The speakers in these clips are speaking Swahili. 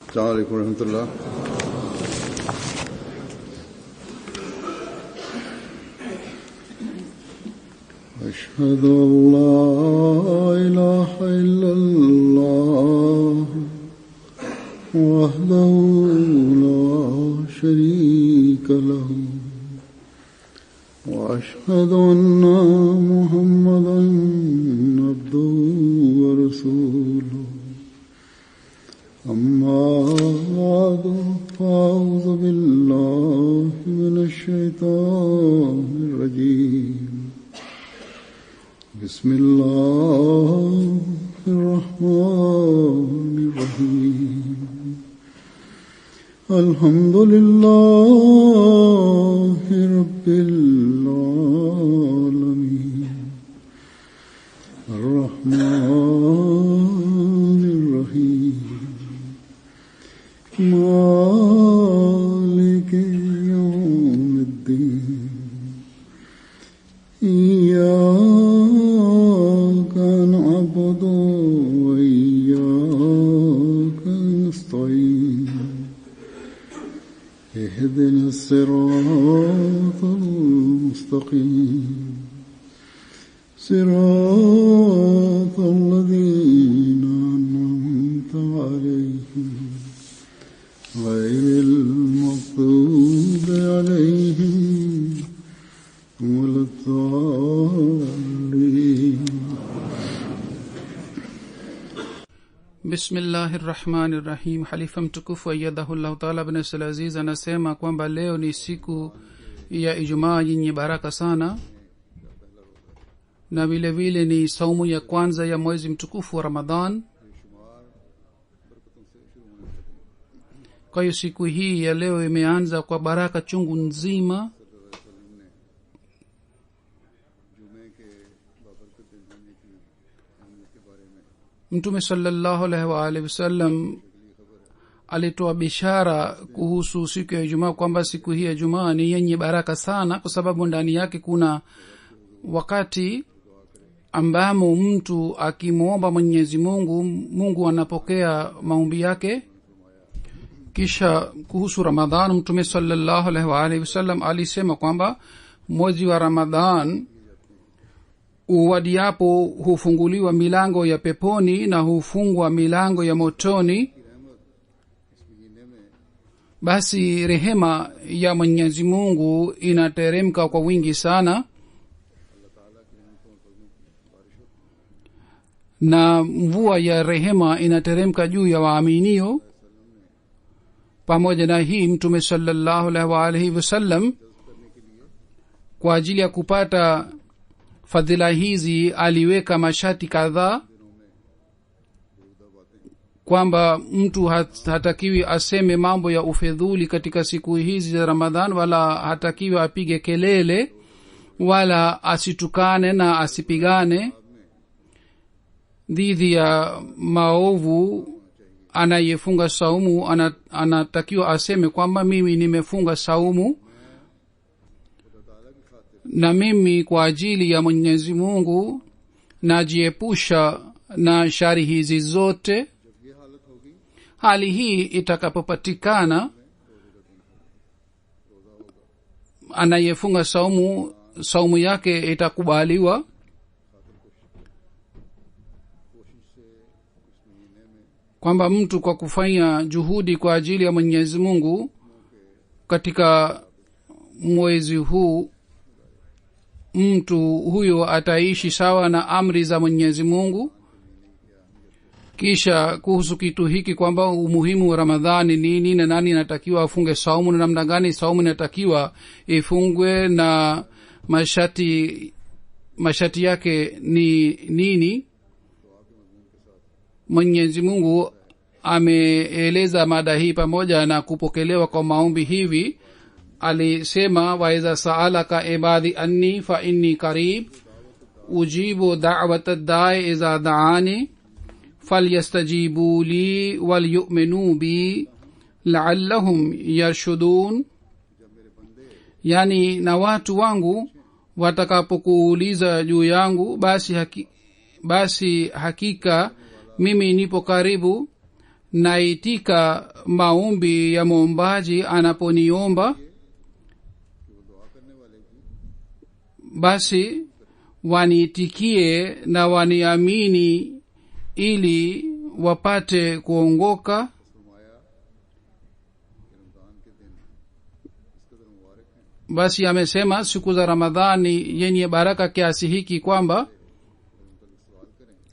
السلام عليكم ورحمة الله. أشهد أن لا إله إلا الله وحده لا شريك له وأشهد أن محمدا عبده ورسوله. أما بعد فأعوذ بالله من الشيطان الرجيم. بسم الله الرحمن الرحيم. الحمد لله رب العالمين الرحمن الرحيم مالك يوم الدين. إياك نعبد وإياك نستعين. اهدنا الصراط المستقيم صراط الذين أنعمت عليهم غير المغضوب عليهم ولا الضالين. Bismillahirrahmanirrahim. Halifa mtukufu ayyadahullahu ta'ala bin Aziz anasema kwamba leo ni siku ya Ijumaa yenye baraka sana, na vile vile ni saumu ya kwanza ya mwezi mtukufu wa Ramadhan. Kwa hiyo siku hii ya leo imeanza kwa baraka chungu nzima. Mtume sallallahu alaihi wasallam alitoa bishara kuhusu siku ya Ijumaa kwamba siku hii ya Ijumaa ni yenye baraka sana, kwa sababu ndani yake kuna wakati ambamo mtu akimwomba Mwenyezi Mungu, Mungu anapokea maombi yake. Kisha kuhusu Ramadhan, Mtume sallallahu alaihi wasallam alisema kwamba mwezi wa Ramadhan uwadiapo hufunguliwa milango ya peponi na hufungwa milango ya motoni. Basi rehema ya Mwenyezi Mungu inateremka kwa wingi sana, na mvua ya rehema inateremka juu ya waaminio. Pamoja na hii, Mtume sallallahu alaihi wasallam kwa ajili ya kupata fadhila hizi aliweka masharti kadhaa, kwamba mtu hatakiwi aseme mambo ya ufedhuli katika siku hizi za Ramadhan, wala hatakiwi apige kelele, wala asitukane na asipigane dhidi ya maovu. Anayefunga saumu anatakiwa aseme kwamba mimi nimefunga saumu na mimi kwa ajili ya Mwenyezi Mungu najiepusha na shari hizi zote. Hali hii itakapopatikana, anayefunga saumu yake itakubaliwa. Kwamba mtu kwa kufanya juhudi kwa ajili ya Mwenyezi Mungu katika mwezi huu, mtu huyo ataishi sawa na amri za Mwenyezi Mungu. Kisha kuhusu kitu hiki kwamba umuhimu wa Ramadhani nini na nani anatakiwa afunge saumu na namna gani saumu inatakiwa ifungwe na masharti yake ni nini, Mwenyezi Mungu ameeleza mada hii pamoja na kupokelewa kwa maombi hivi. Alisema, waiza saalaka ibadi anni fa inni qarib ujibu da'wata da'i iza da'ani falyastajibu li walyu'minu bi la'allahum yarshudun. Yani, na watu wangu watakapokuuliza juu yangu, basi hakika mimi nipo karibu, naitika maombi ya mwombaji anaponiomba, basi waniitikie na waniamini ili wapate kuongoka. Basi amesema siku za Ramadhani yenye baraka kiasi hiki kwamba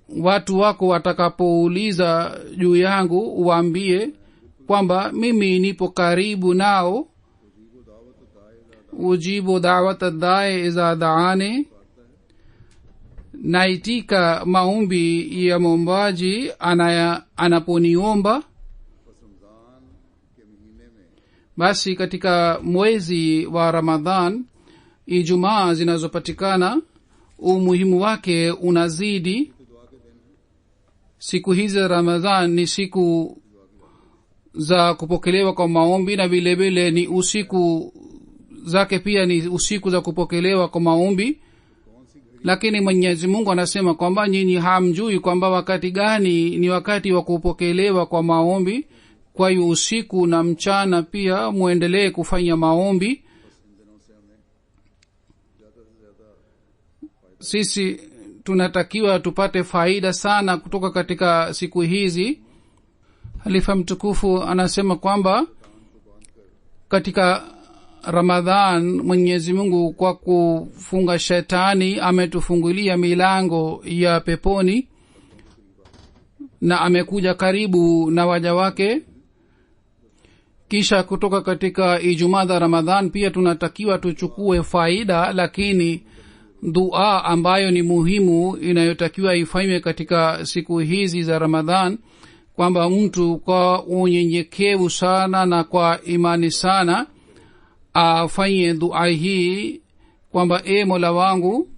watu wako watakapouliza juu yangu uwaambie kwamba mimi nipo karibu nao. ujibu da'wat ad-da'i iza da'ani, naitika maombi ya mwombaji anaponiomba. Basi katika mwezi wa Ramadhan Ijumaa zinazopatikana umuhimu wake unazidi. Siku hizi za Ramadhan ni siku za kupokelewa kwa maombi, na vile vile ni usiku zake pia ni usiku za kupokelewa kwa maombi. Lakini Mwenyezi Mungu anasema kwamba nyinyi hamjui kwamba wakati gani ni wakati wa kupokelewa kwa maombi. Kwa hiyo usiku na mchana pia muendelee kufanya maombi. Sisi tunatakiwa tupate faida sana kutoka katika siku hizi. Halifa mtukufu anasema kwamba katika Ramadhan Mwenyezi Mungu kwa kufunga shetani ametufungulia milango ya peponi na amekuja karibu na waja wake. Kisha kutoka katika Ijumaa za Ramadhan pia tunatakiwa tuchukue faida, lakini dua ambayo ni muhimu inayotakiwa ifanywe katika siku hizi za Ramadhan, kwamba mtu kwa unyenyekevu sana na kwa imani sana afanye dua hii kwamba Mola wangu,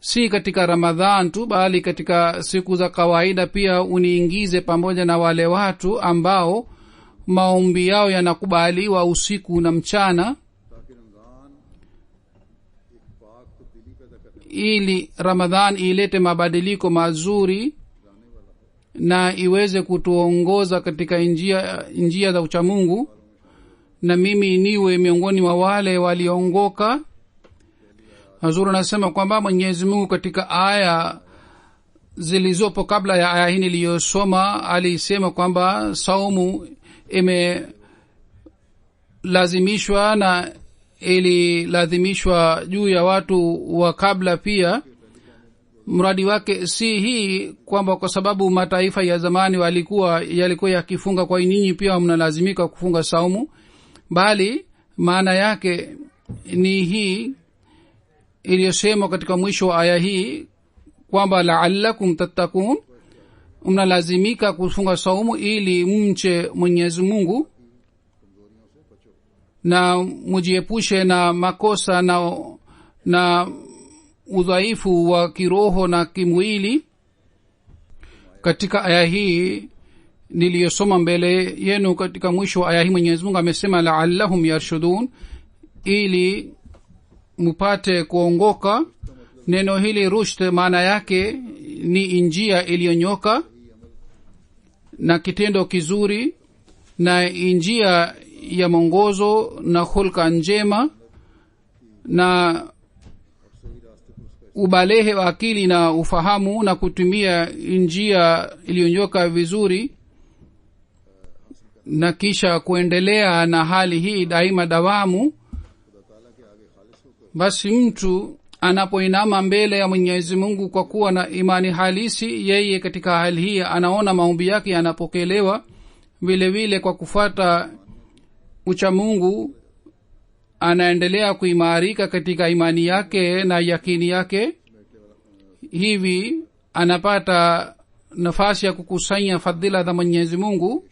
si katika Ramadhan tu bali katika siku za kawaida pia uniingize pamoja na wale watu ambao maombi yao yanakubaliwa usiku na mchana, ili Ramadhan ilete mabadiliko mazuri na iweze kutuongoza katika njia za uchamungu, na mimi niwe miongoni mwa wale waliongoka. Hazur anasema kwamba Mwenyezi Mungu katika aya zilizopo kabla ya aya hii niliyosoma alisema kwamba saumu imelazimishwa na ililazimishwa juu ya watu wa kabla pia. Mradi wake si hii kwamba kwa sababu mataifa ya zamani yalikuwa yakifunga kwa nyinyi pia mnalazimika kufunga saumu, bali maana yake ni hii iliyosema katika mwisho wa aya hii kwamba la'allakum tattaqun, mnalazimika kufunga saumu ili mche Mwenyezi Mungu na mujiepushe na makosa na udhaifu wa kiroho na kimwili. Katika aya hii niliyosoma mbele yenu katika mwisho wa aya hii Mwenyezi Mungu amesema la'allahum yarshudun, ili mupate kuongoka. Neno hili rushd maana yake ni njia iliyonyoka na kitendo kizuri na njia ya mwongozo na hulka njema na ubalehe wa akili na ufahamu na kutumia njia iliyonyoka vizuri, na kisha kuendelea na hali hii daima dawamu. Basi mtu anapoinama mbele ya Mwenyezi Mungu kwa kuwa na imani halisi, yeye katika hali hii anaona maombi yake yanapokelewa. Vile vile kwa kufuata ucha Mungu anaendelea kuimarika katika imani yake na yakini yake. Hivi anapata nafasi ya kukusanya fadhila za Mwenyezi Mungu.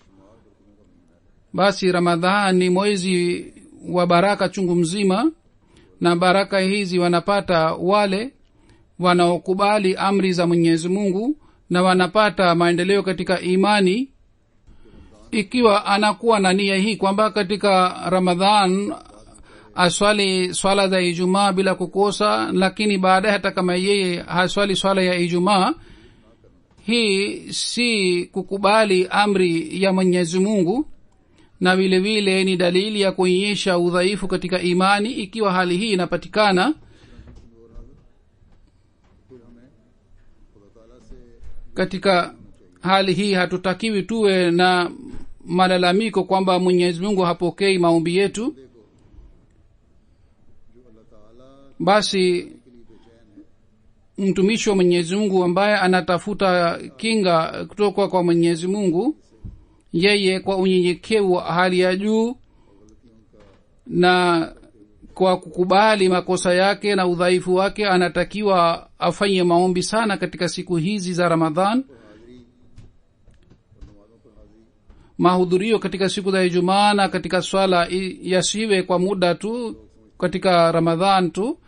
Basi Ramadhan ni mwezi wa baraka chungu mzima, na baraka hizi wanapata wale wanaokubali amri za Mwenyezi Mungu na wanapata maendeleo katika imani. Ikiwa anakuwa na nia hii kwamba katika Ramadhan aswali swala za Ijumaa bila kukosa, lakini baadaye hata kama yeye haswali swala ya Ijumaa, hii si kukubali amri ya Mwenyezi Mungu, na vile vile ni dalili ya kuonyesha udhaifu katika imani. Ikiwa hali hii inapatikana, katika hali hii hatutakiwi tuwe na malalamiko kwamba Mwenyezi Mungu hapokei maombi yetu. Basi mtumishi wa Mwenyezi Mungu ambaye anatafuta kinga kutoka kwa Mwenyezi Mungu, yeye kwa unyenyekevu wa hali ya juu na kwa kukubali makosa yake na udhaifu wake, anatakiwa afanye maombi sana katika siku hizi za Ramadhan. Mahudhurio katika siku za Ijumaa na katika swala yasiwe kwa muda tu katika Ramadhan tu.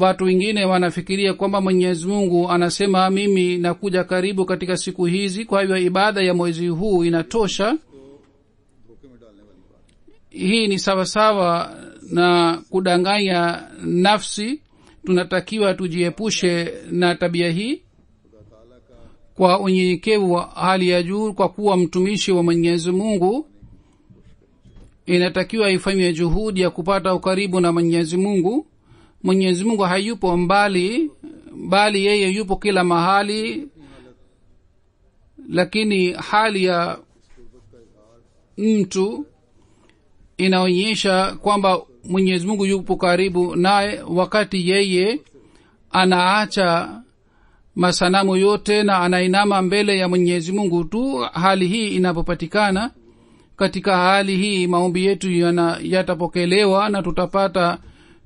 Watu wengine wanafikiria kwamba Mwenyezi Mungu anasema mimi nakuja karibu katika siku hizi, kwa hivyo ibada ya mwezi huu inatosha. Hii ni sawasawa na kudanganya nafsi. Tunatakiwa tujiepushe na tabia hii kwa unyenyekevu wa hali ya juu. Kwa kuwa mtumishi wa Mwenyezi Mungu, inatakiwa ifanywe juhudi ya kupata ukaribu na Mwenyezi Mungu. Mwenyezi Mungu hayupo mbali, bali yeye yupo kila mahali, lakini hali ya mtu inaonyesha kwamba Mwenyezi Mungu yupo karibu naye wakati yeye anaacha masanamu yote na anainama mbele ya Mwenyezi Mungu tu. Hali hii inapopatikana, katika hali hii maombi yetu yatapokelewa na tutapata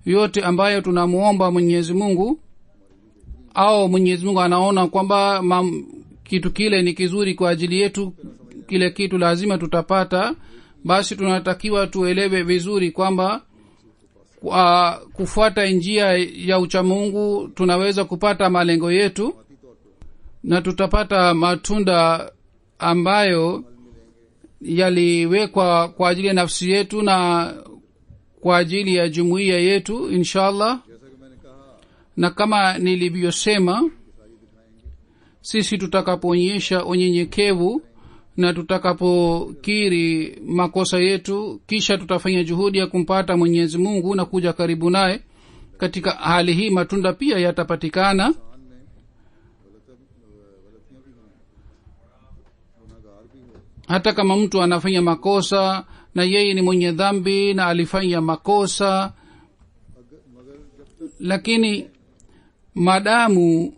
yote ambayo tunamuomba Mwenyezi Mungu, au Mwenyezi Mungu anaona kwamba kitu kile ni kizuri kwa ajili yetu, kile kitu lazima tutapata. Basi tunatakiwa tuelewe vizuri kwamba kufuata njia ya uchamungu tunaweza kupata malengo yetu na tutapata matunda ambayo yaliwekwa kwa ajili ya nafsi yetu na kwa ajili ya jumuiya yetu inshallah. Na kama nilivyosema, sisi tutakapoonyesha unyenyekevu na tutakapokiri makosa yetu, kisha tutafanya juhudi ya kumpata Mwenyezi Mungu na kuja karibu naye, katika hali hii matunda pia yatapatikana. Hata kama mtu anafanya makosa na yeye ni mwenye dhambi na alifanya makosa, lakini madamu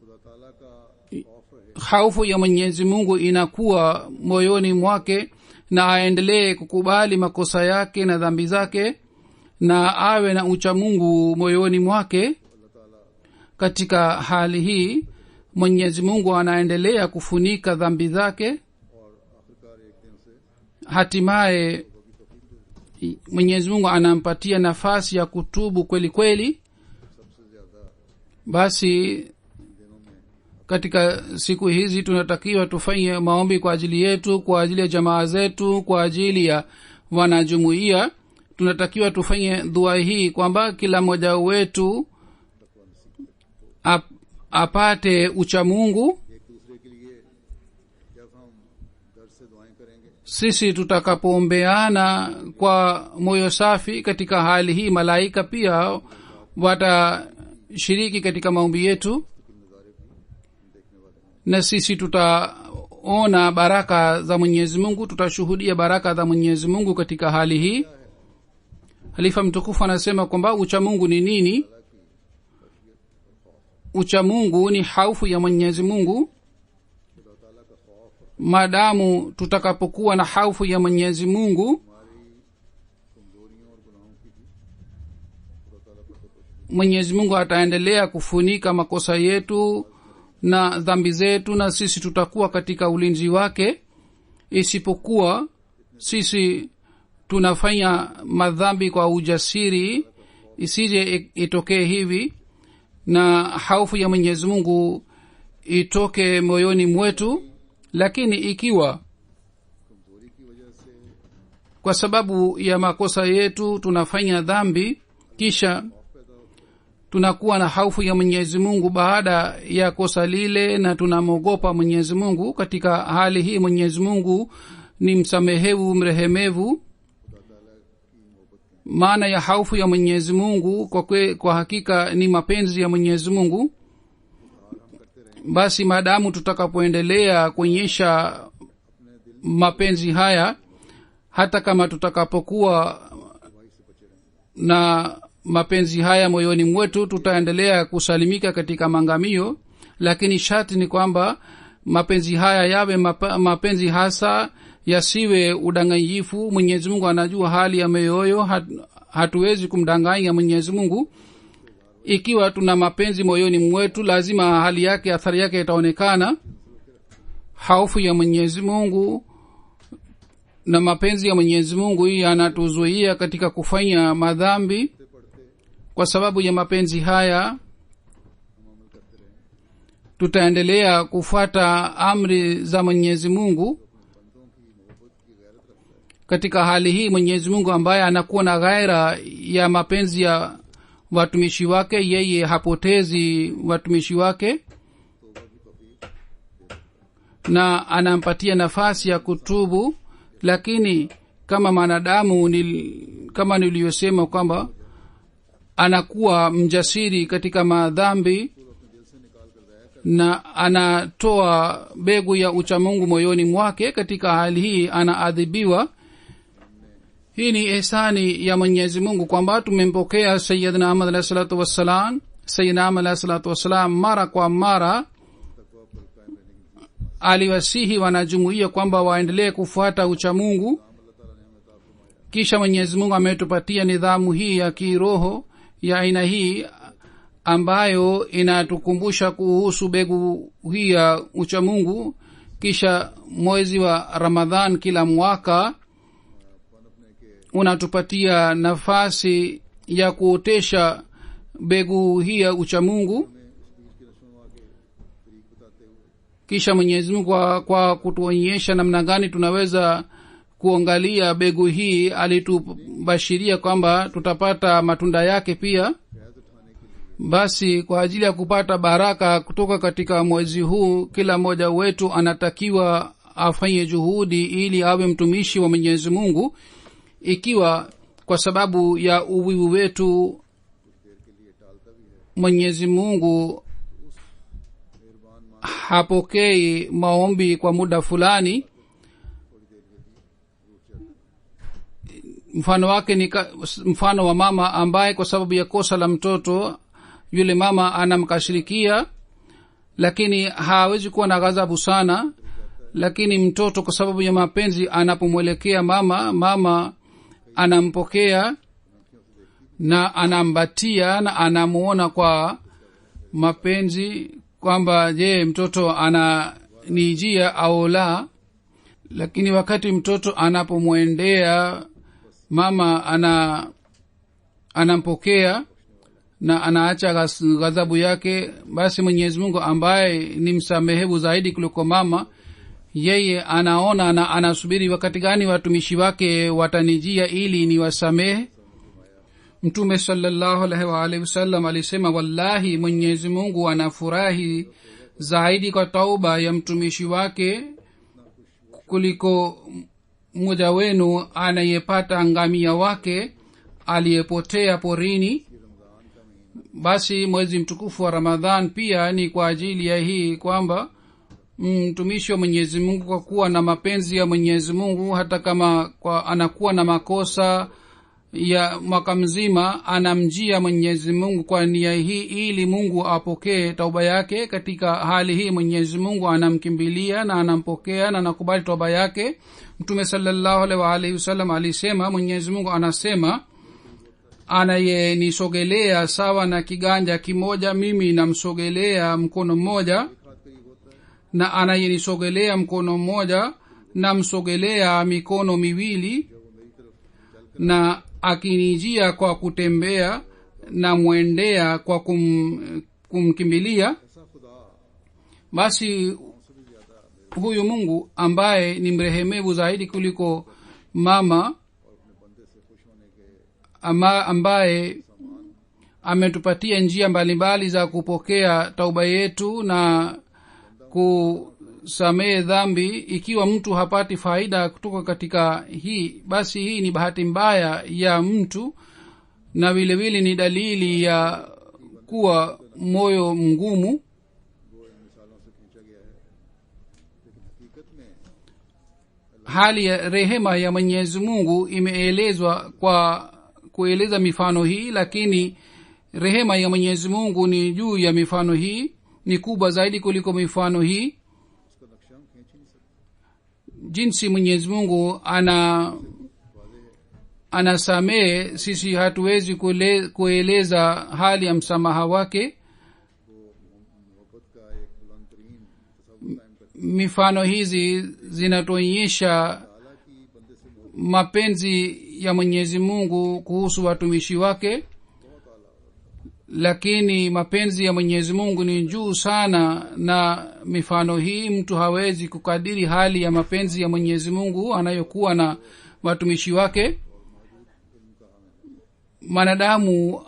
hofu ya Mwenyezi Mungu inakuwa moyoni mwake na aendelee kukubali makosa yake na dhambi zake na awe na ucha Mungu moyoni mwake, katika hali hii Mwenyezi Mungu anaendelea kufunika dhambi zake. Hatimaye Mwenyezi Mungu anampatia nafasi ya kutubu kweli kweli. Basi katika siku hizi tunatakiwa tufanye maombi kwa ajili yetu, kwa ajili ya jamaa zetu, kwa ajili ya wanajumuiya. Tunatakiwa tufanye dua hii kwamba kila mmoja wetu apate ucha Mungu. Sisi tutakapoombeana kwa moyo safi katika hali hii, malaika pia watashiriki katika maombi yetu na sisi tutaona baraka za Mwenyezi Mungu, tutashuhudia baraka za Mwenyezi Mungu katika hali hii. Halifa mtukufu anasema kwamba ucha Mungu ni nini? Ucha Mungu ni hofu ya Mwenyezi Mungu. Maadamu tutakapokuwa na hofu ya Mwenyezi Mungu, Mwenyezi Mungu ataendelea kufunika makosa yetu na dhambi zetu na sisi tutakuwa katika ulinzi wake. Isipokuwa sisi tunafanya madhambi kwa ujasiri, isije itokee hivi na hofu ya Mwenyezi Mungu itoke moyoni mwetu. Lakini ikiwa kwa sababu ya makosa yetu tunafanya dhambi, kisha tunakuwa na hofu ya Mwenyezi Mungu baada ya kosa lile na tunamwogopa Mwenyezi Mungu. Katika hali hii Mwenyezi Mungu ni msamehevu, mrehemevu. Maana ya hofu ya Mwenyezi Mungu kwa hakika ni mapenzi ya Mwenyezi Mungu. Basi maadamu tutakapoendelea kuonyesha mapenzi haya, hata kama tutakapokuwa na mapenzi haya moyoni mwetu, tutaendelea kusalimika katika mangamio. Lakini sharti ni kwamba mapenzi haya yawe mapenzi hasa, yasiwe udanganyifu. Mwenyezi Mungu anajua hali ya mioyo, hatuwezi kumdanganya Mwenyezi Mungu. Ikiwa tuna mapenzi moyoni mwetu, lazima hali yake, athari yake itaonekana. Hofu ya Mwenyezi Mungu na mapenzi ya Mwenyezi Mungu yanatuzuia katika kufanya madhambi. Kwa sababu ya mapenzi haya tutaendelea kufuata amri za Mwenyezi Mungu. Katika hali hii Mwenyezi Mungu ambaye anakuwa na ghaira ya mapenzi ya watumishi wake, yeye hapotezi watumishi wake na anampatia nafasi ya kutubu. Lakini kama mwanadamu kama niliyosema kwamba anakuwa mjasiri katika madhambi na anatoa mbegu ya uchamungu moyoni mwake, katika hali hii anaadhibiwa. Hii ni ihsani ya Mwenyezi Mungu kwamba tumempokea Sayyidina Ahmad alayhi salatu wassalam. Sayyidina Ahmad alayhi salatu wassalam mara kwa mara aliwasihi wanajumuiya kwamba waendelee kufuata uchamungu. Kisha Mwenyezi Mungu ametupatia nidhamu hii ya kiroho ya aina hii ambayo inatukumbusha kuhusu mbegu hii ya uchamungu. Kisha mwezi wa Ramadhan kila mwaka unatupatia nafasi ya kuotesha mbegu hii ya uchamungu. Kisha Mwenyezi Mungu kwa kutuonyesha namna gani tunaweza kuangalia mbegu hii, alitubashiria kwamba tutapata matunda yake pia. Basi kwa ajili ya kupata baraka kutoka katika mwezi huu, kila mmoja wetu anatakiwa afanye juhudi ili awe mtumishi wa Mwenyezi Mungu. Ikiwa kwa sababu ya uvivu wetu Mwenyezi Mungu hapokei maombi kwa muda fulani, mfano wake ni mfano wa mama ambaye kwa sababu ya kosa la mtoto, yule mama anamkashirikia lakini hawezi kuwa na ghadhabu sana. Lakini mtoto kwa sababu ya mapenzi anapomwelekea mama anampokea na anambatia na anamuona kwa mapenzi kwamba je, mtoto ananijia au la. Lakini wakati mtoto anapomwendea mama anampokea na anaacha ghadhabu yake. Basi Mwenyezi Mungu ambaye ni msamehevu zaidi kuliko mama, yeye anaona na anasubiri wakati gani watumishi wake watanijia ili niwasamehe. Mtume sallallahu alaihi wa alihi wasallam alisema, wallahi Mwenyezi Mungu anafurahi zaidi kwa tauba ya mtumishi wake kuliko mmoja wenu anayepata ngamia wake aliyepotea porini. Basi mwezi mtukufu wa Ramadhan pia ni kwa ajili ya hii kwamba mtumishi wa Mwenyezi Mungu kwa kuwa na mapenzi ya Mwenyezi Mungu, hata kama anakuwa na makosa ya mwaka mzima, anamjia Mwenyezi Mungu kwa nia hii ili Mungu apokee tauba yake. Katika hali hii Mwenyezi Mungu anamkimbilia na anampokea na anakubali tauba yake. Mtume sallallahu alaihi wa alihi wasallam alisema, Mwenyezi Mungu anasema, anayenisogelea sawa na kiganja kimoja mimi namsogelea mkono mmoja, na anayenisogelea mkono mmoja namsogelea mikono miwili, na akinijia kwa kutembea na mwendea kwa kumkimbilia. Basi huyu Mungu ambaye ni mrehemevu zaidi kuliko mama, ambaye ametupatia njia mbalimbali za kupokea tauba yetu na kusamehe dhambi. Ikiwa mtu hapati faida kutoka katika hii, basi hii ni bahati mbaya ya mtu, na vile vile ni dalili ya kuwa moyo mgumu. Hali ya rehema ya Mwenyezi Mungu imeelezwa kwa kueleza mifano hii, lakini rehema ya Mwenyezi Mungu ni juu ya mifano hii, ni kubwa zaidi kuliko mifano hii. Jinsi Mwenyezi Mungu anasamehe, sisi hatuwezi kueleza hali ya msamaha wake. Mifano hizi zinatuonyesha mapenzi ya Mwenyezi Mungu kuhusu watumishi wake, lakini mapenzi ya Mwenyezi Mungu ni juu sana na mifano hii. Mtu hawezi kukadiri hali ya mapenzi ya Mwenyezi Mungu anayokuwa na watumishi wake. Manadamu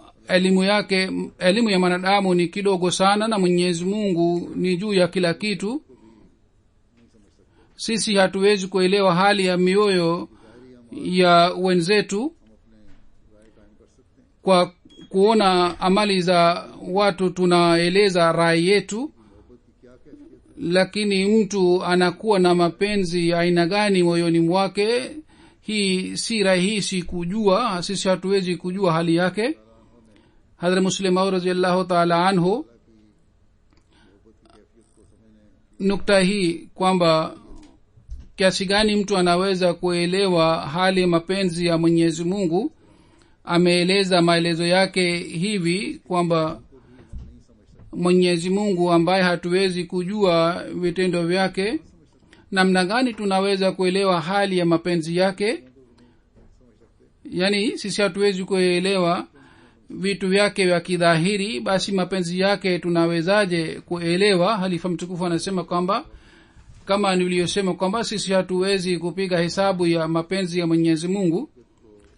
elimu ya manadamu ni kidogo sana, na Mwenyezi Mungu ni juu ya kila kitu. Sisi hatuwezi kuelewa hali ya mioyo ya wenzetu kwa kuona amali za watu, tunaeleza rai yetu, lakini mtu anakuwa na mapenzi ya aina gani moyoni mwake, hii si rahisi kujua. Sisi hatuwezi kujua hali yake. Hazrat Muslim Maud radhiyallahu ta'ala anhu, nukta hii kwamba kiasi gani mtu anaweza kuelewa hali ya mapenzi ya Mwenyezi Mungu, ameeleza maelezo yake hivi kwamba Mwenyezi Mungu ambaye hatuwezi kujua vitendo vyake, namna gani tunaweza kuelewa hali ya mapenzi yake? Yani sisi hatuwezi kuelewa vitu vyake vya kidhahiri, basi mapenzi yake tunawezaje kuelewa? Halifa mtukufu anasema kwamba kama niliyosema kwamba sisi hatuwezi kupiga hesabu ya mapenzi ya Mwenyezi Mungu,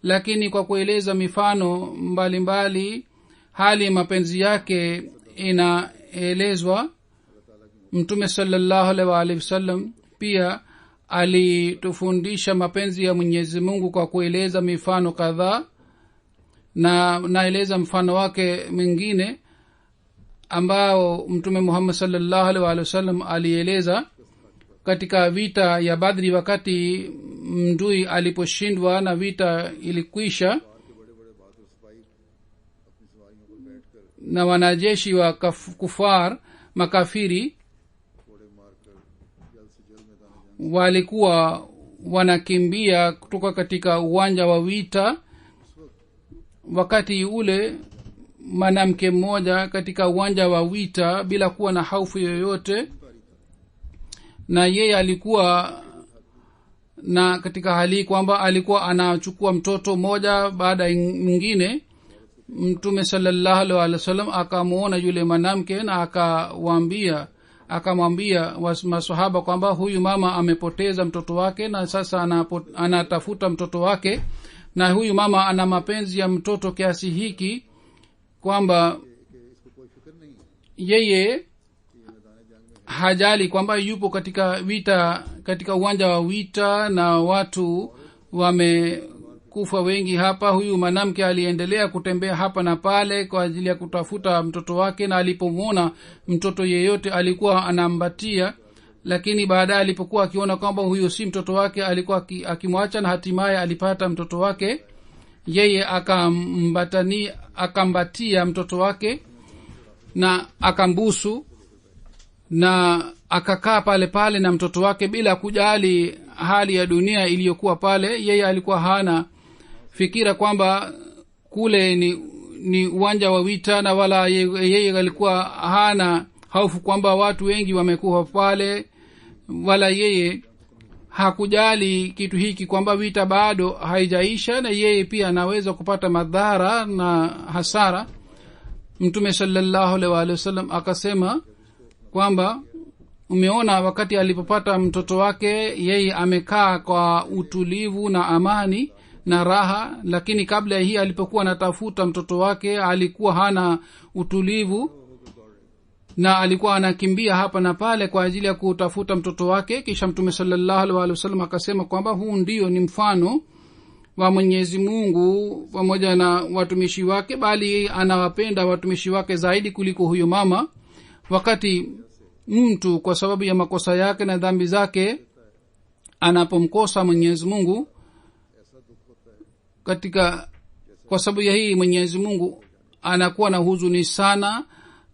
lakini kwa kueleza mifano mbalimbali hali ya mapenzi yake inaelezwa. Mtume sallallahu alaihi wasallam pia alitufundisha mapenzi ya Mwenyezi Mungu kwa kueleza mifano kadhaa, na naeleza mfano wake mwingine ambao Mtume Muhammad sallallahu alaihi wasallam alieleza katika vita ya Badri. Wakati mdui aliposhindwa na vita ilikwisha, na wanajeshi wa kufar makafiri walikuwa wanakimbia kutoka katika uwanja wa vita. Wakati ule mwanamke mmoja katika uwanja wa vita bila kuwa na hofu yoyote, na yeye alikuwa na katika hali kwamba alikuwa anachukua mtoto mmoja baada ya mwingine. Mtume sallallahu alaihi wasallam akamuona yule mwanamke na akamwambia maswahaba kwamba huyu mama amepoteza mtoto wake na sasa anatafuta mtoto wake, na huyu mama ana mapenzi ya mtoto kiasi hiki kwamba yeye hajali kwamba yupo katika vita, katika uwanja wa vita na watu wamekufa wengi hapa. Huyu mwanamke aliendelea kutembea hapa na pale kwa ajili ya kutafuta mtoto wake, na alipomwona mtoto yeyote alikuwa anambatia, lakini baadaye alipokuwa akiona kwamba huyo si mtoto wake alikuwa akimwacha, na hatimaye alipata mtoto wake. Yeye akambatia mtoto wake na akambusu na akakaa pale pale na mtoto wake bila kujali hali ya dunia iliyokuwa pale. Yeye alikuwa hana fikira kwamba kule ni uwanja wa vita, na wala yeye alikuwa hana hofu kwamba watu wengi wamekufa pale, wala yeye hakujali kitu hiki kwamba vita bado haijaisha na yeye pia anaweza kupata madhara na hasara. Mtume sallallahu alaihi wasallam akasema kwamba umeona wakati alipopata mtoto wake yeye amekaa kwa utulivu na amani, na raha, lakini kabla ya hii alipokuwa anatafuta mtoto wake alikuwa hana utulivu na alikuwa anakimbia hapa na pale kwa ajili ya kutafuta mtoto wake. Kisha mtume sallallahu alaihi wasallam akasema kwamba huu ndio ni mfano wa Mwenyezi Mungu pamoja na watumishi wake, bali anawapenda watumishi wake zaidi kuliko huyo mama. Wakati mtu kwa sababu ya makosa yake na dhambi zake anapomkosa Mwenyezi Mungu, kwa sababu ya hii Mwenyezi Mungu anakuwa na huzuni sana,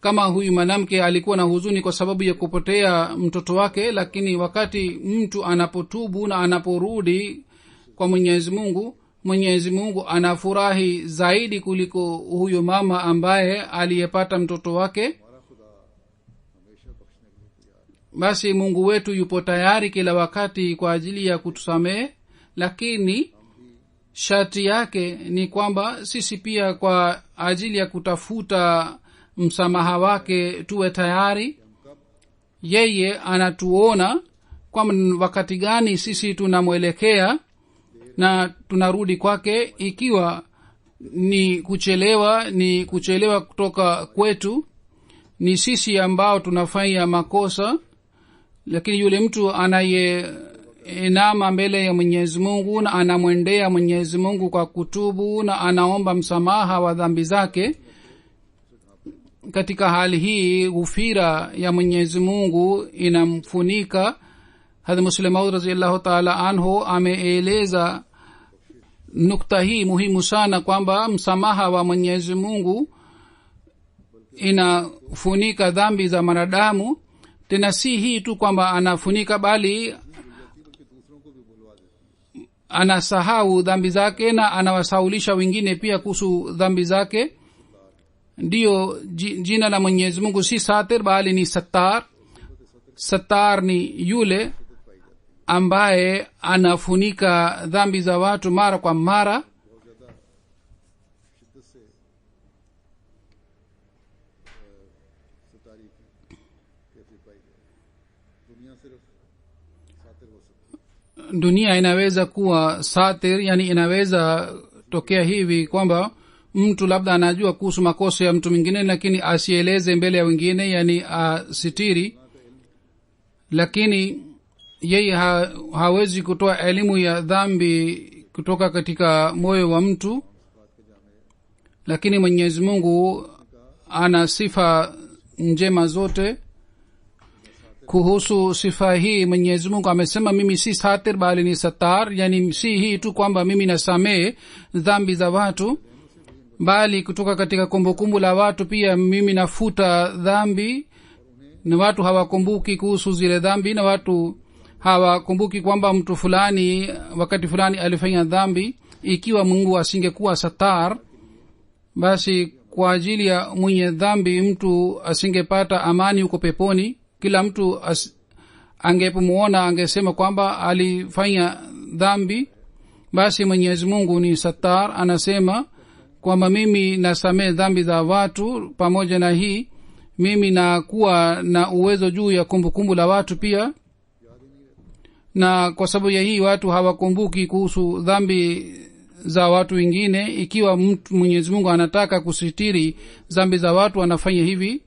kama huyu mwanamke alikuwa na huzuni kwa sababu ya kupotea mtoto wake. Lakini wakati mtu anapotubu na anaporudi kwa Mwenyezi Mungu anafurahi zaidi kuliko huyo mama ambaye aliyepata mtoto wake. Basi Mungu wetu yupo tayari kila wakati kwa ajili ya kutusamehe, lakini sharti yake ni kwamba sisi pia kwa ajili ya kutafuta msamaha wake tuwe tayari. Yeye anatuona kwamba wakati gani sisi tunamwelekea na tunarudi kwake. Ikiwa ni kuchelewa kutoka kwetu, ni sisi ambao tunafanya makosa. Lakini yule mtu anayeinama mbele ya Mwenyezi Mungu na anamwendea Mwenyezi Mungu kwa kutubu na anaomba msamaha wa dhambi zake, katika hali hii ghufira ya Mwenyezi Mungu inamfunika. Hadhrat Muslim Maud radhiyallahu ta'ala anhu ameeleza nukta hii muhimu sana, kwamba msamaha wa Mwenyezi Mungu inafunika dhambi za wanadamu. Tena si hii tu kwamba anafunika, bali anasahau dhambi zake na anawasaulisha wengine pia kuhusu dhambi zake. Ndiyo jina la Mwenyezi Mungu si Satir bali ni Sattar. Sattar ni yule ambaye anafunika dhambi za watu mara kwa mara. Dunia inaweza kuwa satir, yani inaweza tokea hivi kwamba mtu labda anajua kuhusu makosa ya mtu mwingine lakini asieleze mbele ya wengine, yani asitiri. Lakini yeye hawezi kutoa elimu ya dhambi kutoka katika moyo wa mtu. Lakini Mwenyezi Mungu ana sifa njema zote. Kuhusu sifa hii Mwenyezi Mungu amesema, mimi si satir bali ni Sattar, yani si hii tu kwamba mimi nasamehe dhambi za watu, bali kutoka katika kumbukumbu la watu pia mimi nafuta dhambi, na watu hawakumbuki kuhusu zile dhambi, na watu hawakumbuki kwamba mtu fulani wakati fulani alifanya dhambi. Ikiwa Mungu asingekuwa Sattar, basi kwa ajili ya mwenye dhambi mtu asingepata amani huko peponi. Kila mtu angepomuona angesema kwamba alifanya dhambi. Basi Mwenyezi Mungu ni Sattar, anasema kwamba mimi nasamehe dhambi za watu. Pamoja na hii mimi nakuwa na uwezo juu ya kumbukumbu la watu pia, na kwa sababu ya hii watu hawakumbuki kuhusu dhambi za watu wengine. Ikiwa Mwenyezi Mungu anataka kusitiri dhambi za watu anafanya hivi,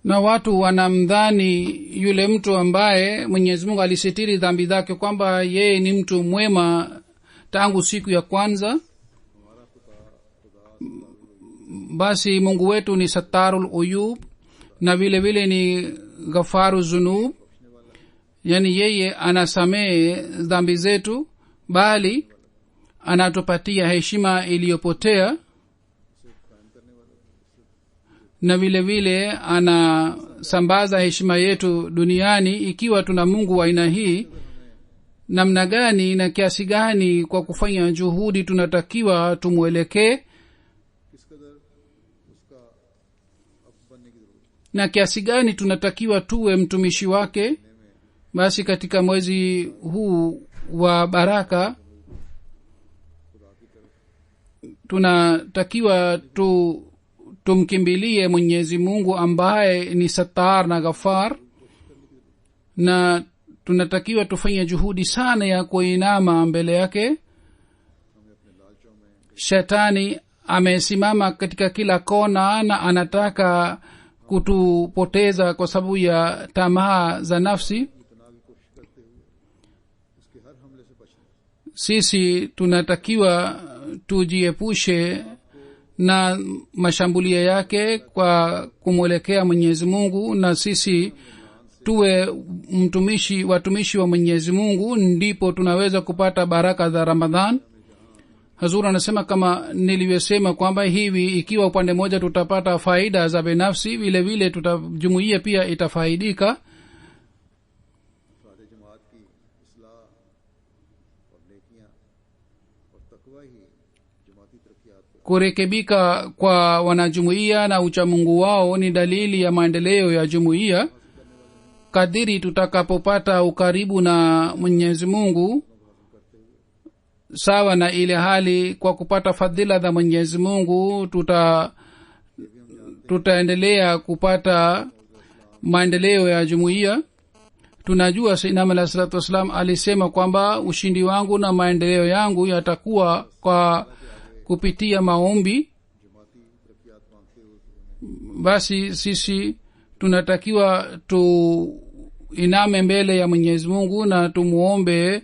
na watu wanamdhani yule mtu ambaye Mwenyezi Mungu alisitiri dhambi zake kwamba yeye ni mtu mwema tangu siku ya kwanza. Basi Mungu wetu ni Sattarul Uyub na vile vile ni Ghafaru Zunub, yani yeye anasamehe dhambi zetu bali anatupatia heshima iliyopotea, na vile vile anasambaza heshima yetu duniani. Ikiwa tuna Mungu wa aina hii, namna gani na kiasi gani kwa kufanya juhudi tunatakiwa tumwelekee, na kiasi gani tunatakiwa tuwe mtumishi wake. Basi katika mwezi huu wa baraka tunatakiwa tumkimbilie Mwenyezi Mungu ambaye ni Sattar na Ghafar, na tunatakiwa tufanye juhudi sana ya kuinama mbele yake shetani amesimama katika kila kona na anataka kutupoteza kwa sababu ya tamaa za nafsi. Sisi tunatakiwa tujiepushe na mashambulio yake kwa kumwelekea Mwenyezi Mungu, na sisi tuwe watumishi wa Mwenyezi Mungu, ndipo tunaweza kupata baraka za Ramadhan. Hazur anasema kama nilivyosema kwamba hivi ikiwa upande moja tutapata faida za binafsi, vile vile jumuiya pia itafaidika. Kurekebika kwa wanajumuiya na uchamungu wao ni dalili ya maendeleo ya jumuiya. Kadiri tutakapopata ukaribu na Mwenyezi Mungu sawa na ile hali kwa kupata fadhila za Mwenyezi Mungu, tutaendelea kupata maendeleo ya jumuiya. Tunajua Sayyidina Alayhi Salatu Wasalam alisema kwamba ushindi wangu na maendeleo yangu yatakuwa kwa kupitia maombi. Basi sisi tunatakiwa tuiname mbele ya Mwenyezi Mungu na tumuombe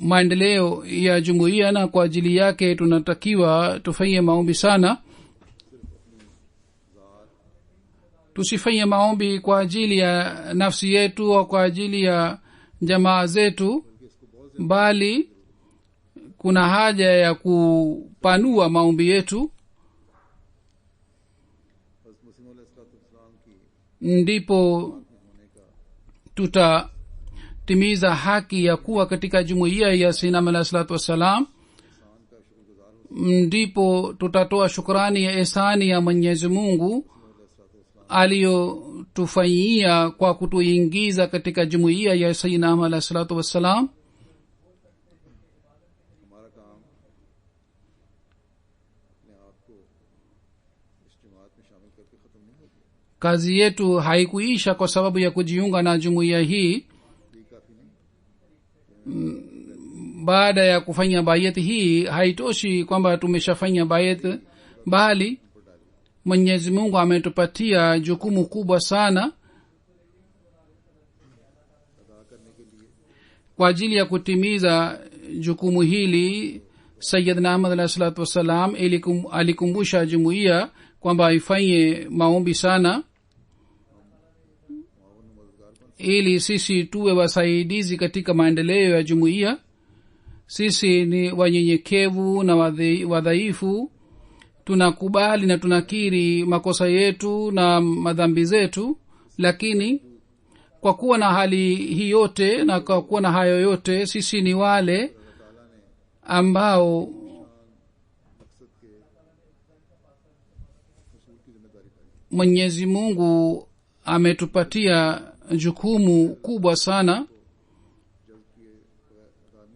maendeleo ya jumuiya, na kwa ajili yake tunatakiwa tufanye maombi sana. Tusifanye maombi kwa ajili ya nafsi yetu au kwa ajili ya jamaa zetu, bali kuna haja ya kupanua maombi yetu, ndipo tutatimiza haki ya kuwa katika jumuiya ya Sayyidina Alayhi Salatu Wassalam. Ndipo tutatoa shukrani ya ihsani ya Mwenyezi Mungu aliyotufanyia kwa kutuingiza katika jumuiya ya Sayyidina Alayhi Salatu Wassalam. Kazi yetu haikuisha kwa sababu ya kujiunga na jumuiya hii. Baada ya kufanya bayat hii haitoshi kwamba tumeshafanya bayat, bali Mwenyezi Mungu ametupatia jukumu kubwa sana. Kwa ajili ya kutimiza jukumu hili, Sayyidina Ahmad alayhi salatu wassalam alikumbusha jumuiya kwamba ifanye maombi sana, ili sisi tuwe wasaidizi katika maendeleo ya jumuiya. Sisi ni wanyenyekevu na wadhaifu, tunakubali na tunakiri makosa yetu na madhambi zetu, lakini kwa kuwa na hali hii yote na kwa kuwa na hayo yote, sisi ni wale ambao Mwenyezi Mungu ametupatia jukumu kubwa sana,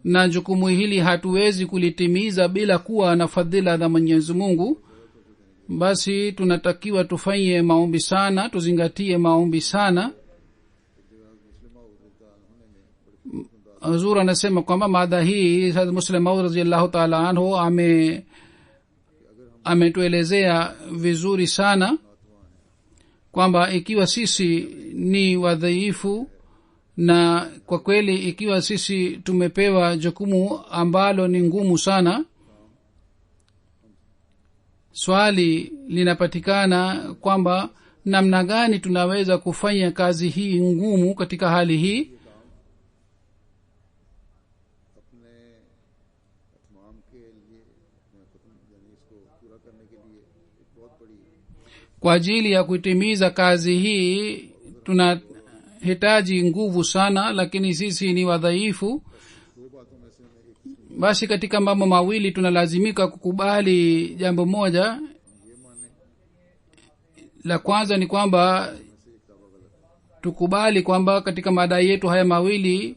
na jukumu hili hatuwezi kulitimiza bila kuwa na fadhila za Mwenyezi Mungu. Basi tunatakiwa tufanye maombi sana, tuzingatie maombi sana. Hazur anasema kwamba mada hii Hazrat Muslim Maud radhiyallahu ta'ala anhu ametuelezea vizuri sana kwamba ikiwa sisi ni wadhaifu, na kwa kweli ikiwa sisi tumepewa jukumu ambalo ni ngumu sana, swali linapatikana kwamba namna gani tunaweza kufanya kazi hii ngumu katika hali hii. Kwa ajili ya kutimiza kazi hii tunahitaji nguvu sana, lakini sisi ni wadhaifu. Basi katika mambo mawili tunalazimika kukubali jambo moja. La kwanza ni kwamba tukubali kwamba katika madai yetu haya mawili,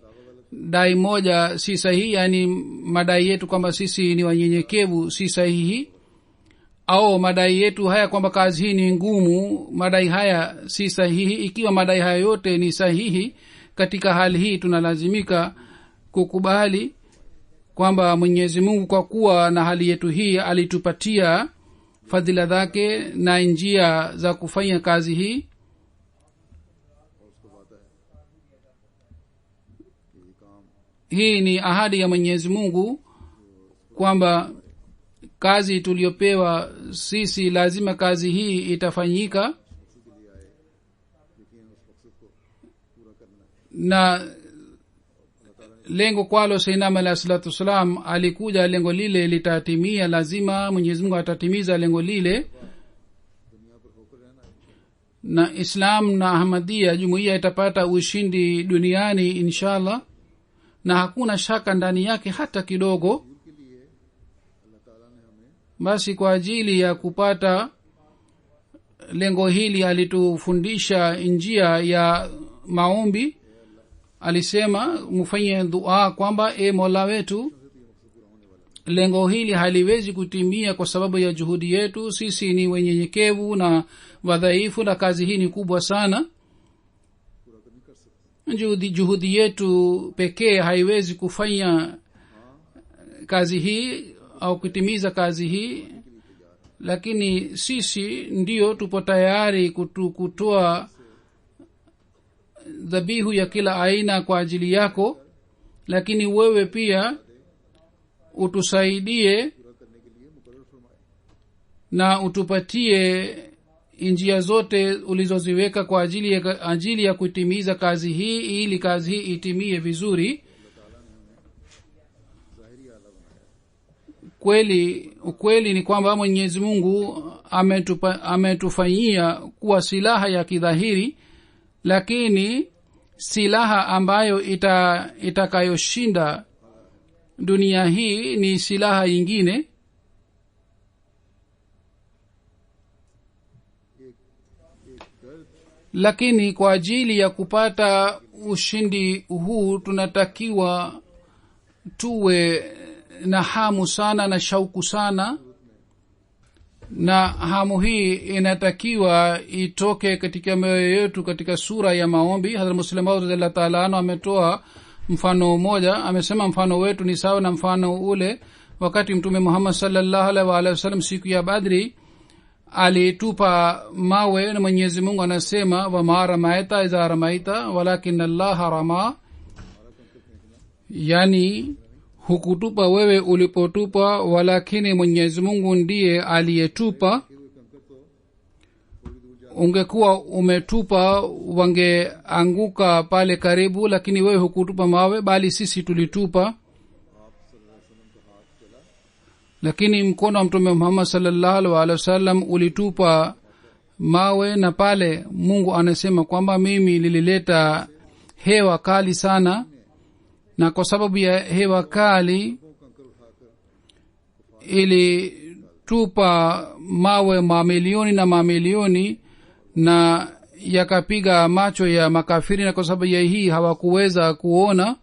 dai moja si sahihi, yani madai yetu kwamba sisi ni wanyenyekevu si sahihi, au madai yetu haya kwamba kazi hii ni ngumu, madai haya si sahihi. Ikiwa madai haya yote ni sahihi, katika hali hii tunalazimika kukubali kwamba Mwenyezi Mungu kwa kuwa na hali yetu hii alitupatia fadhila zake na njia za kufanya kazi hii. Hii ni ahadi ya Mwenyezi Mungu kwamba kazi tuliyopewa sisi lazima kazi hii itafanyika, na lengo kwalo Sayyidina alayhi salatu wasalam alikuja, lengo lile litatimia. Lazima Mwenyezi Mungu atatimiza lengo lile, na Islam na Ahmadiyya jumuiya itapata ushindi duniani inshallah, na hakuna shaka ndani yake hata kidogo. Basi kwa ajili ya kupata lengo hili alitufundisha njia ya maombi. Alisema mfanye dua kwamba Mola wetu, lengo hili haliwezi kutimia kwa sababu ya juhudi yetu. Sisi ni wenyenyekevu na wadhaifu, na kazi hii ni kubwa sana. Juhudi yetu pekee haiwezi kufanya kazi hii au kutimiza kazi hii, lakini sisi ndio tupo tayari kutoa dhabihu ya kila aina kwa ajili yako, lakini wewe pia utusaidie na utupatie njia zote ulizoziweka kwa ajili ya kutimiza kazi hii, ili kazi hii itimie vizuri. Ukweli ni kwamba Mwenyezi Mungu ametufanyia kuwa silaha ya kidhahiri, lakini silaha ambayo itakayoshinda dunia hii ni silaha nyingine. Lakini kwa ajili ya kupata ushindi huu tunatakiwa tuwe na hamu sana na shauku sana, na hamu hii inatakiwa itoke katika mioyo yetu katika sura ya maombi. Hazrat Muslim Maud radhiyallahu ta'ala anhu ametoa mfano mmoja. Amesema mfano wetu ni sawa na mfano ule wakati Mtume Muhammad sallallahu alaihi wasallam siku ya Badri alitupa mawe, na Mwenyezi Mungu anasema wa ma ramaita idha ramaita walakin Allah rama, yani hukutupa wewe ulipotupa, walakini Mwenyezi Mungu ndiye aliyetupa. Ungekuwa umetupa wangeanguka pale karibu, lakini wewe hukutupa mawe bali sisi tulitupa. Lakini mkono wa Mtume Muhammad sallallahu alaihi wasallam ulitupa mawe, na pale Mungu anasema kwamba mimi nilileta hewa kali sana, na kwa sababu ya hewa kali ilitupa mawe mamilioni na mamilioni, na yakapiga macho ya makafiri, na kwa sababu ya hii hawakuweza kuona.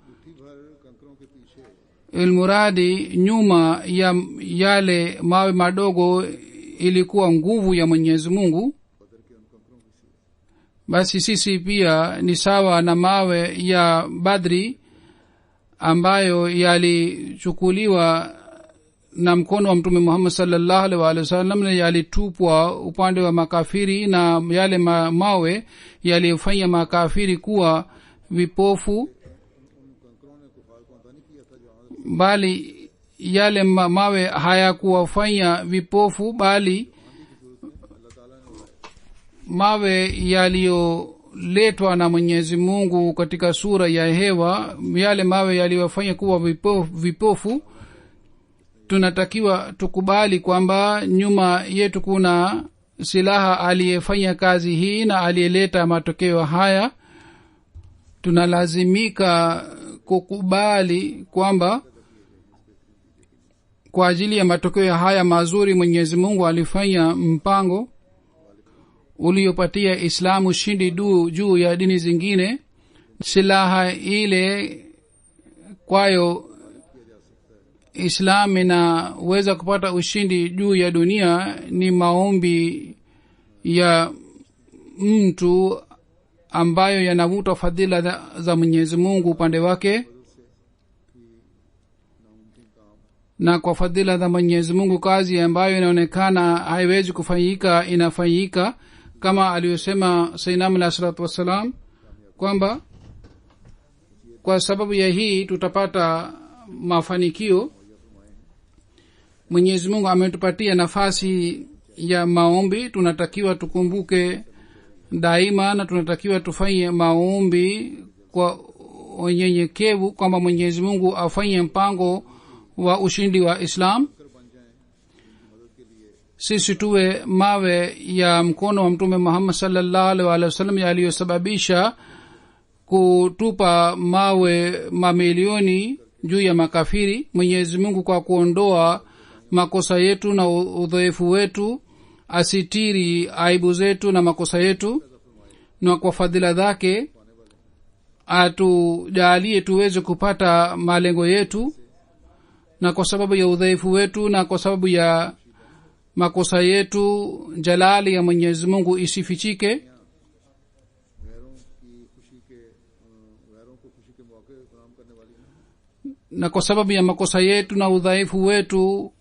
Ilmuradi nyuma ya yale mawe madogo ilikuwa nguvu ya Mwenyezi Mungu. Basi sisi pia ni sawa na mawe ya Badri ambayo yalichukuliwa na mkono wa Mtume Muhammad sallallahu alaihi wasallam, na yalitupwa upande wa makafiri, na yale mawe yalifanya makafiri kuwa vipofu, bali yale mawe hayakuwafanya vipofu, bali mawe yaliyoletwa na Mwenyezi Mungu katika sura ya hewa, yale mawe yaliwafanya kuwa vipofu. Tunatakiwa tukubali kwamba nyuma yetu kuna silaha aliyefanya kazi hii na aliyeleta matokeo haya. Tunalazimika kukubali kwamba kwa ajili ya matokeo haya mazuri Mwenyezi Mungu alifanya mpango uliopatia Islamu ushindi juu ya dini zingine. Silaha ile kwayo Islam inaweza kupata ushindi juu ya dunia ni maombi ya mtu ambayo yanavuta fadhila za Mwenyezi Mungu upande wake. na kwa fadhila za Mwenyezi Mungu kazi ambayo inaonekana haiwezi kufanyika inafanyika, kama aliyosema Sayyidina Alayhi salatu wassalam kwamba kwa sababu ya hii tutapata mafanikio. Mwenyezi Mungu ametupatia nafasi ya maombi, tunatakiwa tukumbuke daima na tunatakiwa tufanye maombi kwa unyenyekevu kwamba Mwenyezi Mungu afanye mpango wa ushindi wa Islam. Sisi tuwe mawe ya mkono wa Mtume Muhammad sallallahu alaihi wasallam yaliyosababisha kutupa mawe mamilioni juu ya makafiri. Mwenyezi Mungu kwa kuondoa makosa yetu na udhaifu wetu asitiri aibu zetu na makosa yetu, na kwa fadhila zake atujalie tuweze kupata malengo yetu, na kwa sababu ya udhaifu wetu na kwa sababu ya makosa yetu jalali ya Mwenyezi Mungu isifichike. Na kwa sababu ya makosa yetu na udhaifu wetu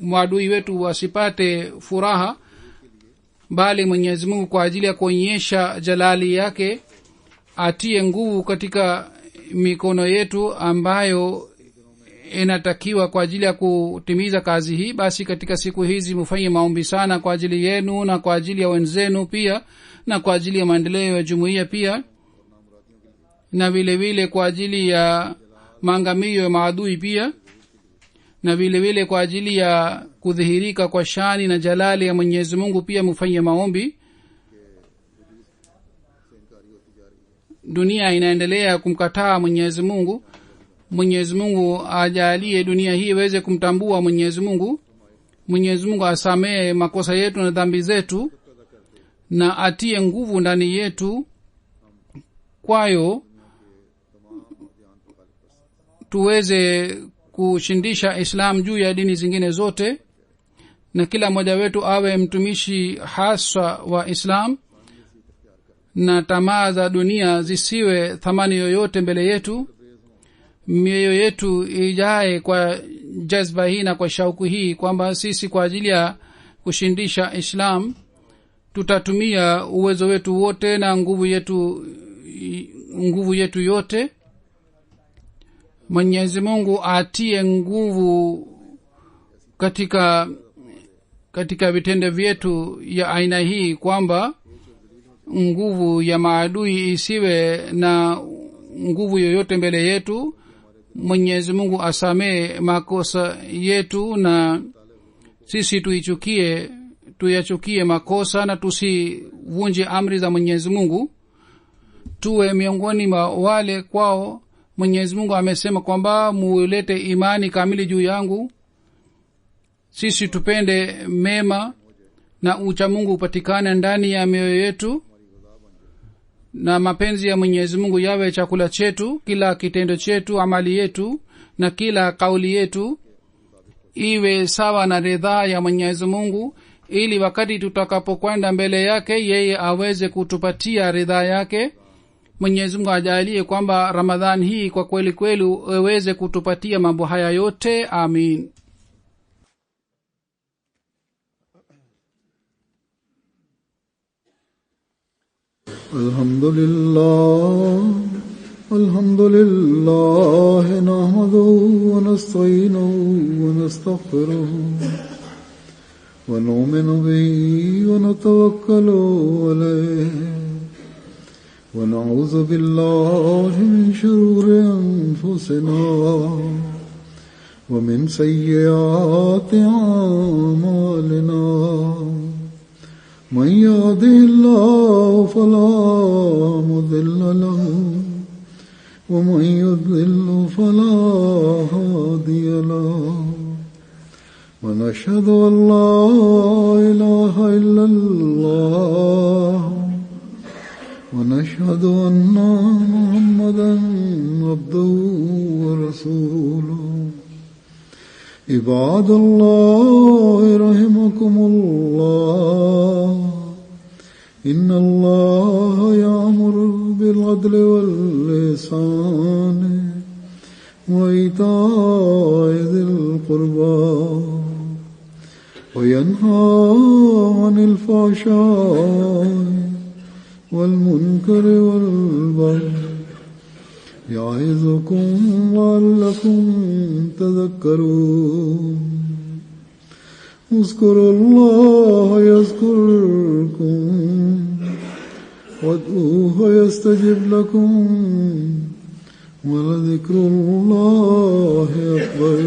maadui wetu wasipate furaha, bali Mwenyezi Mungu kwa ajili ya kuonyesha jalali yake atie nguvu katika mikono yetu ambayo inatakiwa kwa ajili ya kutimiza kazi hii. Basi katika siku hizi mfanye maombi sana kwa ajili yenu na kwa ajili ya wenzenu pia, na kwa ajili ya maendeleo ya jumuiya pia, na vile vile kwa ajili ya maangamio ya maadui pia, na vile vile kwa ajili ya kudhihirika kwa shani na jalali ya Mwenyezi Mungu pia mfanye maombi. Dunia inaendelea kumkataa Mwenyezi Mungu. Mwenyezi Mungu ajalie dunia hii iweze kumtambua Mwenyezi Mungu. Mwenyezi Mungu asamehe makosa yetu na dhambi zetu na atie nguvu ndani yetu, kwayo tuweze kushindisha Islam juu ya dini zingine zote, na kila mmoja wetu awe mtumishi haswa wa Islam, na tamaa za dunia zisiwe thamani yoyote mbele yetu. Mioyo yetu ijae kwa jazba hii na kwa shauku hii kwamba sisi kwa ajili ya kushindisha Islam tutatumia uwezo wetu wote na nguvu yetu yote. Mwenyezi Mungu atie nguvu katika vitendo vyetu ya aina hii kwamba nguvu ya maadui isiwe na nguvu yoyote mbele yetu. Mwenyezi Mungu asamee makosa yetu na sisi tuyachukie makosa na tusivunje amri za Mwenyezi Mungu. Tuwe miongoni mwa wale kwao Mwenyezi Mungu amesema kwamba muulete imani kamili juu yangu. Sisi tupende mema na ucha Mungu upatikane ndani ya mioyo yetu, na mapenzi ya Mwenyezi Mungu yawe chakula chetu. Kila kitendo chetu, amali yetu na kila kauli yetu iwe sawa na ridhaa ya Mwenyezi Mungu, ili wakati tutakapokwenda mbele yake yeye aweze kutupatia ridhaa yake. Mwenyezi Mungu ajalie kwamba Ramadhani hii kwa kweli kweli aweze kutupatia mambo haya yote. Amin. Alhamdulillah nahmaduhu wa nasta'inuhu wa nastaghfiruhu wa nu'minu bihi wa natawakkalu alayhi wa na'udhu billahi min shururi anfusina wa min sayyiati a'malina. من يهده الله فلا مضل له ومن يضلل فلا هادي له ونشهد أن لا إله إلا الله ونشهد أن محمدا عبده ورسوله. عباد الله رحمكم الله إن الله يأمر بالعدل والإحسان وإيتاء ذي القربى وينهى عن الفحشاء والمنكر والبغي يعظكم لعلكم تذكرون اذكروا الله يذكركم وادعوه يستجب لكم ولذكر الله أكبر